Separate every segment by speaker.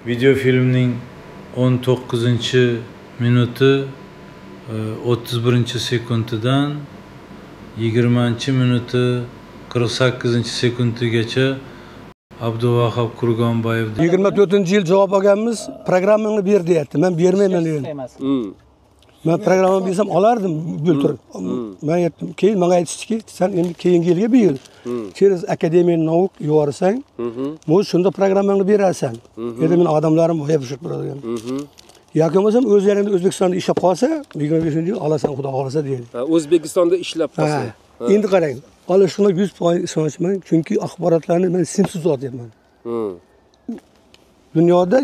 Speaker 1: Video filmning 19-minuti 31-sekundidan 20-minuti 48-sekundigacha Abduvahab Kurgonboyev
Speaker 2: 24-yil javob olganmiz, programmani ber deyapti. Men bermayman dedim. Men programmani bersam olardim bultur. Men aytdim, keyin menga aytishdiki, sen endi keyingi yilga bir yil через Akademiya nauk yuborsang, bu shunda programmani berasan. Endi men odamlarim bo'yab turadigan. Yoki bo'lmasam o'zlaringda O'zbekistonda ishlab qolsa, 25-yil olasan, xudo xolasa deydi.
Speaker 3: O'zbekistonda ishlab qolsa.
Speaker 2: Endi qarang, olishimga 100% ishonchman, chunki axborotlarni men simsiz uzatyapman. Dunyoda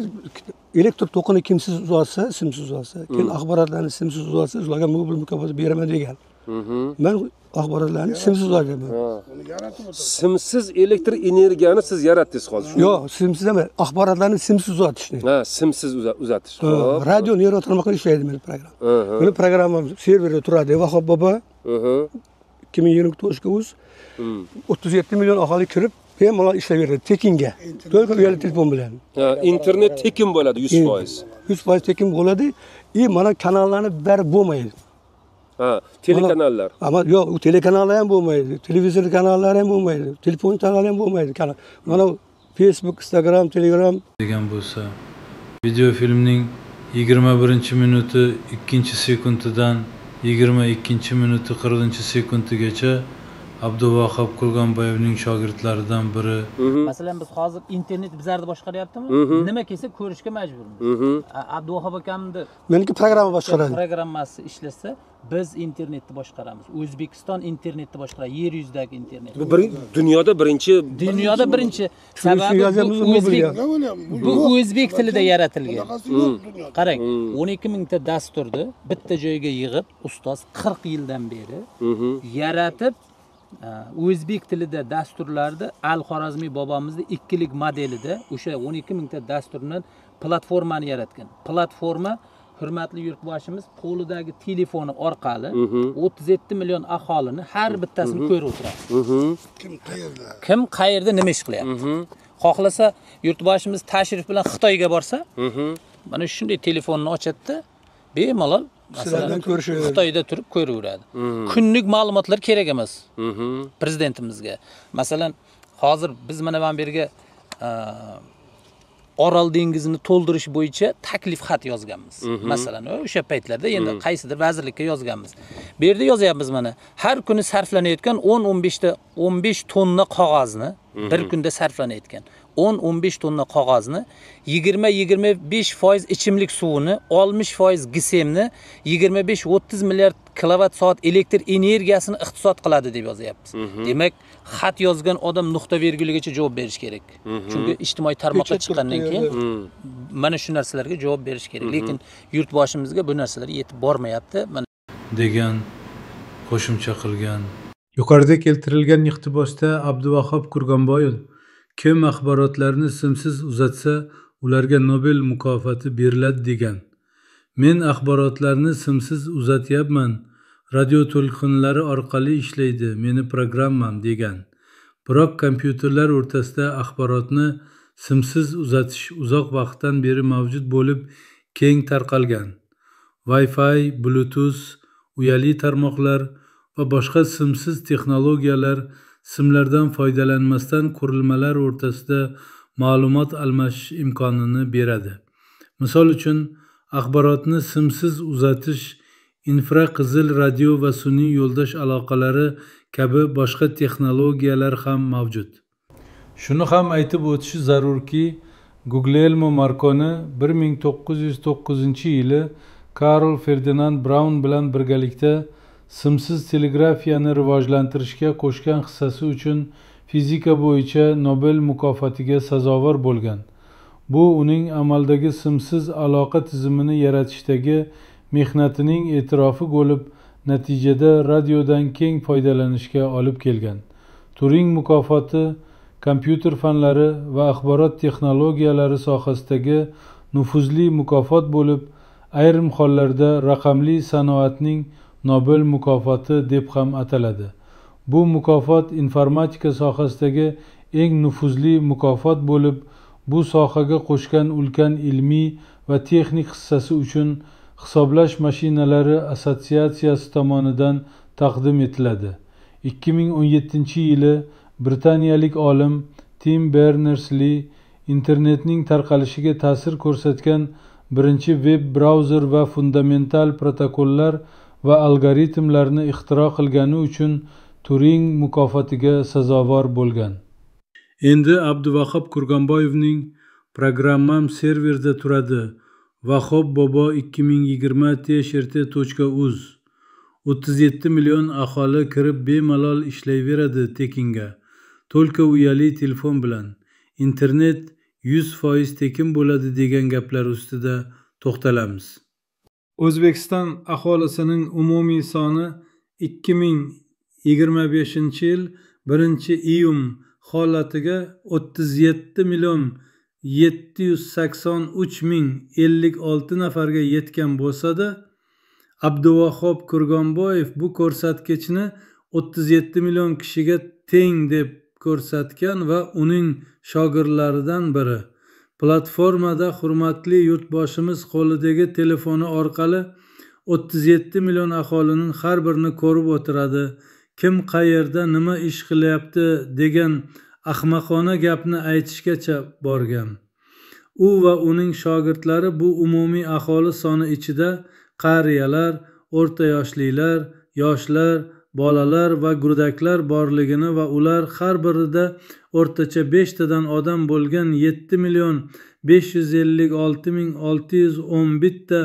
Speaker 2: elektr tokini kimsiz uzatsa, simsiz uzatsa, keyin axborotlarni simsiz uzatsa, ularga Nobel mukofoti beraman degan. Men axborotlarni simsiz uzatyapman.
Speaker 3: Simsiz elektr energiyani siz yaratdingiz hozir.
Speaker 2: Yo'q, simsiz emas, axborotlarni simsiz uzatishni.
Speaker 3: Ha, simsiz uzatish.
Speaker 2: Radio neyro tarmoqda ishlaydi meni program. Meni programmam serverda turadi. Vahob bobo 2024-ga 37 million aholi kirib, bemalol ishlayveradi tekinga. Только uyali telefon bilan.
Speaker 3: Internet tekin bo'ladi 100%.
Speaker 2: 100% tekin bo'ladi. Mana kanallarni bari bo'lmaydi.
Speaker 3: Telekanallar.
Speaker 2: Ama yo'q, u telekanallar ham bo'lmaydi, televizor kanallari ham bo'lmaydi, telefon kanali ham bo'lmaydi. Mana Facebook, Instagram, Telegram
Speaker 1: degan bo'lsa, video filmning 21-minuti 2-sekundidan 22-minuti 40-sekundigacha Abduvahab Kurgonboyevning shogirdlaridan biri.
Speaker 4: Masalan, biz hozir internet bizlarni boshqaryaptimi? Nima kelsa ko'rishga majburmiz. Abduvahab akamni
Speaker 2: meniki programma boshqaradi.
Speaker 4: Programmasi ishlasa, biz internetni boshqaramiz. O'zbekiston internetni boshqaradi, yer yuzidagi internet.
Speaker 3: Bu dunyoda birinchi.
Speaker 4: Sababi bu o'zbek tilida yaratilgan. Qarang, 12 mingta dasturni bitta joyga yig'ib, ustoz 40 yildan beri yaratib, o'zbek tilida dasturlarda Al-Xorazmiy bobomizning ikkilik modelida o'sha 12 mingta dasturdan platformani yaratgan. Platforma hurmatli yurtboshimiz qo'lidagi telefoni orqali 37 million aholini har bittasini ko'rib o'tiradi. Kim qayerda nima ish qilyapti? Xohlasa yurtboshimiz tashrif bilan Xitoyga borsa, mana shunday telefonni ochadi, bemalol masalan Xitoyda turib ko'raveradi. Kunlik ma'lumotlar kerak emas prezidentimizga. Masalan, hozir biz mana bu yerga Orol dengizini to'ldirish bo'yicha taklif xat yozganmiz. Masalan, o'sha paytlarda endi qaysidir vazirlikka yozganmiz. Bu yerda yozyapmiz mana, har kuni sarflanayotgan 10-15 tonna qog'ozni bir kunda sarflanayotgan. 10-15 tonna qog'ozni, 20-25% ichimlik suvini, 60% gisemni, 25-30 milliard kilovat soat elektr energiyasini iqtisod qiladi deb yozyapmiz. Demak, xat yozgan odam nuqta virgulgacha javob berish kerak. Chunki ijtimoiy tarmoqqa chiqqandan keyin mana shu narsalarga javob berish kerak. Lekin yurtboshimizga bu narsalar yetib bormayapti.
Speaker 1: degan qo'shimcha qilgan.
Speaker 5: Yuqorida keltirilgan iqtibosda Abduvahab Kurgonboyev kim axborotlarni simsiz uzatsa, ularga Nobel mukofoti beriladi degan. Men axborotlarni simsiz uzatyapman, radio to'lqinlari orqali ishlaydi, meni programmam degan. Biroq kompyuterlar o'rtasida axborotni simsiz uzatish uzoq vaqtdan beri mavjud bo'lib, keng tarqalgan. Wi-Fi, Bluetooth, uyali tarmoqlar va boshqa simsiz texnologiyalar simlardan foydalanmasdan qurilmalar o'rtasida ma'lumot almashish imkonini beradi. Misol uchun, axborotni simsiz uzatish, infraqizil radio va sun'iy yo'ldosh aloqalari kabi boshqa texnologiyalar ham mavjud.
Speaker 1: Shuni ham aytib o'tish zarurki, Guglielmo Marconi 1909-yili Karl Ferdinand Braun bilan birgalikda simsiz telegrafiyani rivojlantirishga qo'shgan hissasi uchun fizika bo'yicha Nobel mukofotiga sazovor bo'lgan. Bu uning amaldagi simsiz aloqa tizimini yaratishdagi mehnatining e'tirofi bo'lib, natijada radiodan keng foydalanishga olib kelgan. Turing mukofoti kompyuter fanlari va axborot texnologiyalari sohasidagi nufuzli mukofot bo'lib, ayrim hollarda raqamli sanoatning Nobel mukofoti deb ham ataladi. Bu mukofot informatika sohasidagi eng nufuzli mukofot bo'lib, bu sohaga qo'shgan ulkan ilmiy va texnik hissasi uchun hisoblash mashinalari assotsiatsiyasi tomonidan taqdim etiladi. 2017-yili britaniyalik olim Tim Berners-Lee internetning tarqalishiga ta'sir ko'rsatgan birinchi veb brauzer va fundamental protokollar va algoritmlarni ixtiro qilgani uchun Turing mukofotiga sazovor bo'lgan.
Speaker 5: Endi Abduvahhab Kurgomboyevning programmam serverda turadi. Vahob bobo 2020.rt.uz 37 million aholi kirib bemalol ishlayveradi tekinga. To'lka uyali telefon bilan. Internet 100% tekin bo'ladi degan gaplar ustida to'xtalamiz. O'zbekiston aholisining umumiy soni 2025-yil 1-iyun holatiga 37 million 783 ming 56 nafarga yetgan bo'lsa-da, Abduvahhab Kurgomboyev bu ko'rsatkichni 37 million kishiga teng deb ko'rsatgan va uning shogirdlaridan biri platformada hurmatli yurtboshimiz qo'lidagi telefoni orqali 37 million aholining har birini ko'rib o'tiradi. Kim qayerda nima ish qilyapti degan ahmoqona gapni aytishgacha borgan. U va uning shogirdlari bu umumiy aholi soni ichida qariyalar, o'rta yoshlilar, yoshlar, bolalar va go'daklar borligini va ular har birida o'rtacha 5 tadan odam bo'lgan 7 million 556 ming 611 ta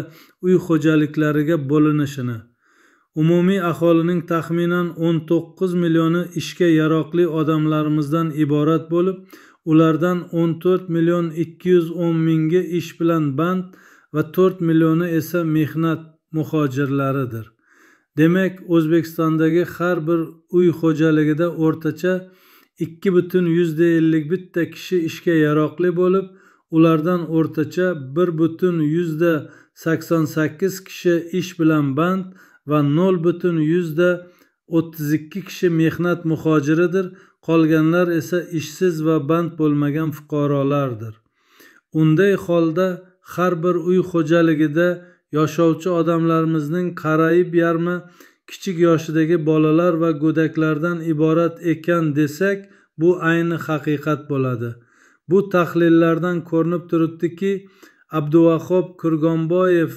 Speaker 5: uy xo'jaliklariga bo'linishini, umumiy aholining taxminan 19 millioni ishga yaroqli odamlarimizdan iborat bo'lib, ulardan 14 million 210 mingi ish bilan band va 4 millioni esa mehnat muhojirlaridir. Demak, O'zbekistondagi har bir uy xo'jaligida o'rtacha 2,51 ta kishi ishga yaroqli bo'lib, ulardan o'rtacha 1,88 kishi ish bilan band va 0,32 kishi mehnat muhojiridir. Qolganlar esa ishsiz va band bo'lmagan fuqarolardir. Unday holda har bir uy xo'jaligida yashovchi odamlarimizning qariyb yarmi kichik yoshidagi bolalar va go'daklardan iborat ekan desak, bu ayni haqiqat bo'ladi. Bu tahlillardan ko'rinib turibdiki, Abduvahhab Kurgomboyev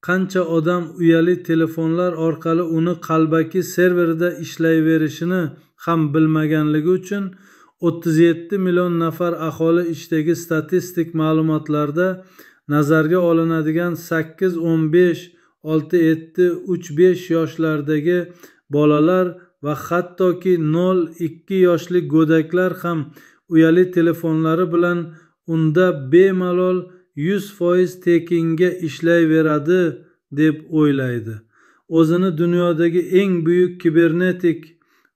Speaker 5: qancha odam uyali telefonlar orqali uni qalbaki serverida ishlayverishini ham bilmaganligi uchun 37 million nafar aholi ichidagi statistik ma'lumotlarda nazarga olinadigan 8-15, 6-7-3-5 yoshlardagi bolalar va hattoki 0-2 yoshli go'daklar ham uyali telefonlari bilan unda bemalol 100% tekinga ishlayveradi deb o'ylaydi. O'zini dunyodagi eng buyuk kibernetik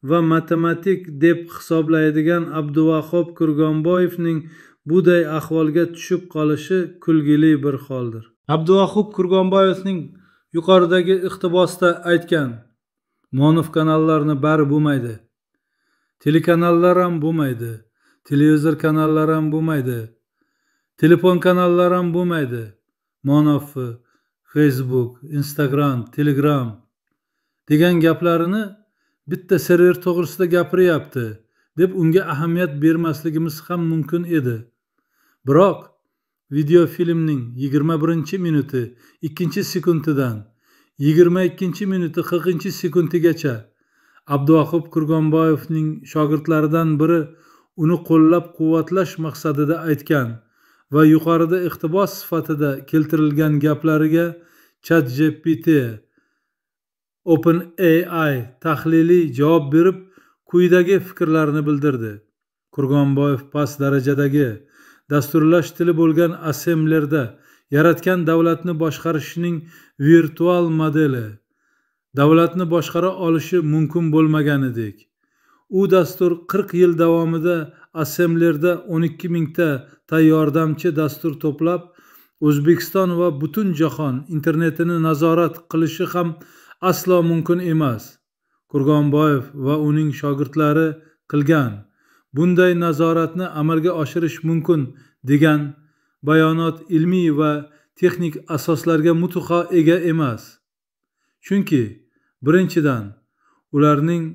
Speaker 5: va matematik deb hisoblaydigan Abduvahhab Kurgomboyevning buday ahvolga tushib qolishi kulgili bir holdir. Abduvahhab Kurgomboyevning yuqoridagi iqtibosda aytgan Monov kanallarni bari bo'lmaydi. Telekanallar ham bo'lmaydi. Televizor kanallar ham bo'lmaydi. Telefon kanallar ham bo'lmaydi. Monov, Facebook, Instagram, Telegram degan gaplarini bitta server to'g'risida gapiryapti deb unga ahamiyat bermasligimiz ham mumkin edi. Biroq video filmning 21-minuti 2-sekundidan 22-minuti 40-sekundigacha Abduvahhab Kurgomboyevning shogirdlaridan biri uni qo'llab-quvvatlash maqsadida aytgan va yuqorida iqtibos sifatida keltirilgan gaplariga ChatGPT, OpenAI tahliliy javob berib, quyidagi fikrlarni bildirdi. Kurgomboyev past darajadagi dasturlash tili bo'lgan assemblerda yaratgan davlatni boshqarishning virtual modeli. Davlatni boshqara olishi mumkin bo'lmaganidek. U dastur 40 yil davomida assemblerda 12 mingta tayyorlamchi dastur to'plab, O'zbekiston va butun jahon internetini nazorat qilishi ham aslo mumkin emas. Kurgomboyev va uning shogirdlari qilgan. Bunday nazoratni amalga oshirish mumkin degan bayonot ilmiy va texnik asoslarga mutlaqo ega emas. Chunki birinchidan ularning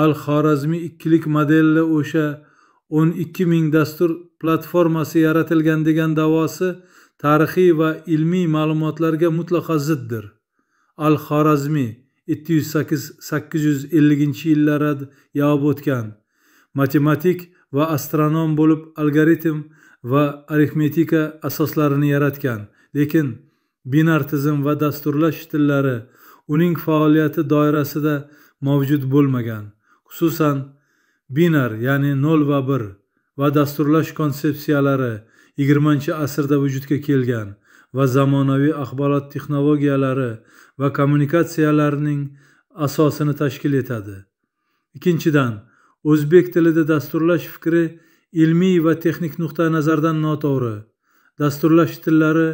Speaker 5: Al-Xorazmiy ikkilik modeli o'sha 12,000 dastur platformasi yaratilgan degan da'vosi tarixiy va ilmiy ma'lumotlarga mutlaqo ziddir. Al-Xorazmiy 850-yillarda yovib o'tgan matematik va astronom bo'lib algoritm va arifmetika asoslarini yaratgan, lekin binar tizim va dasturlash tillari uning faoliyati doirasida mavjud bo'lmagan. Xususan binar ya'ni 0 va 1 va dasturlash konsepsiyalari 20-asrda vujudga kelgan va zamonaviy axborot texnologiyalari va kommunikatsiyalarining asosini tashkil etadi. Ikkinchidan, o'zbek tilida dasturlash fikri ilmiy va texnik nuqtai nazardan noto'g'ri. Dasturlash tillari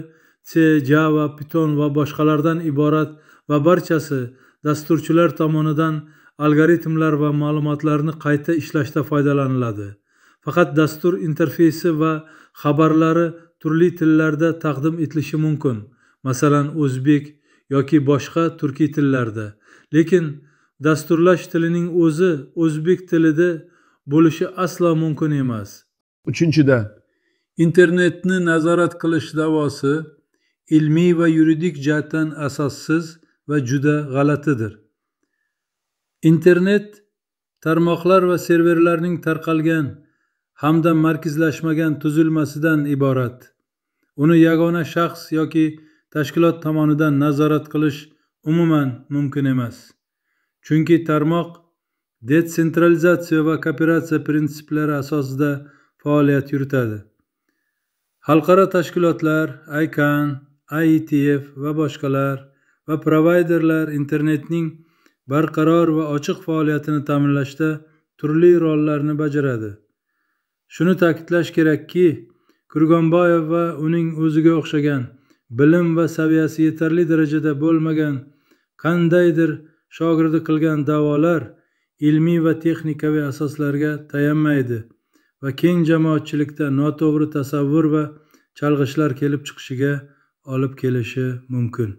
Speaker 5: C, Java, Python va boshqalardan iborat va barchasi dasturchilar tomonidan algoritmlar va ma'lumotlarni qayta ishlashda foydalaniladi. Faqat dastur interfeysi va xabarlari turli tillarda taqdim etilishi mumkin, masalan o'zbek yoki boshqa turkiy tillarda. Lekin dasturlash tilining o'zi o'zbek tilida bo'lishi aslo mumkin emas. Uchinchidan, internetni nazorat qilish da'vosi ilmiy va yuridik jihatdan asossiz va juda g'alatidir. Internet tarmoqlar va serverlarning tarqalgan hamda markazlashmagan tuzilmasidan iborat. Uni yagona shaxs yoki tashkilot tomonidan nazorat qilish umuman mumkin emas. Chunki tarmoq detsentralizatsiya va kooperatsiya prinsiplari asosida faoliyat yuritadi. Xalqaro tashkilotlar, ICANN, IETF va boshqalar va provayderlar internetning barqaror va ochiq faoliyatini ta'minlashda turli rollarni bajaradi. Shuni ta'kidlash kerakki, Kurgonboyev va uning o'ziga o'xshagan bilim va saviyasi yetarli darajada bo'lmagan qandaydir shogirdi qilgan da'volar ilmiy va texnikaviy asoslarga tayanmaydi va keng jamoatchilikda noto'g'ri tasavvur va chalg'ishlar kelib chiqishiga olib kelishi mumkin.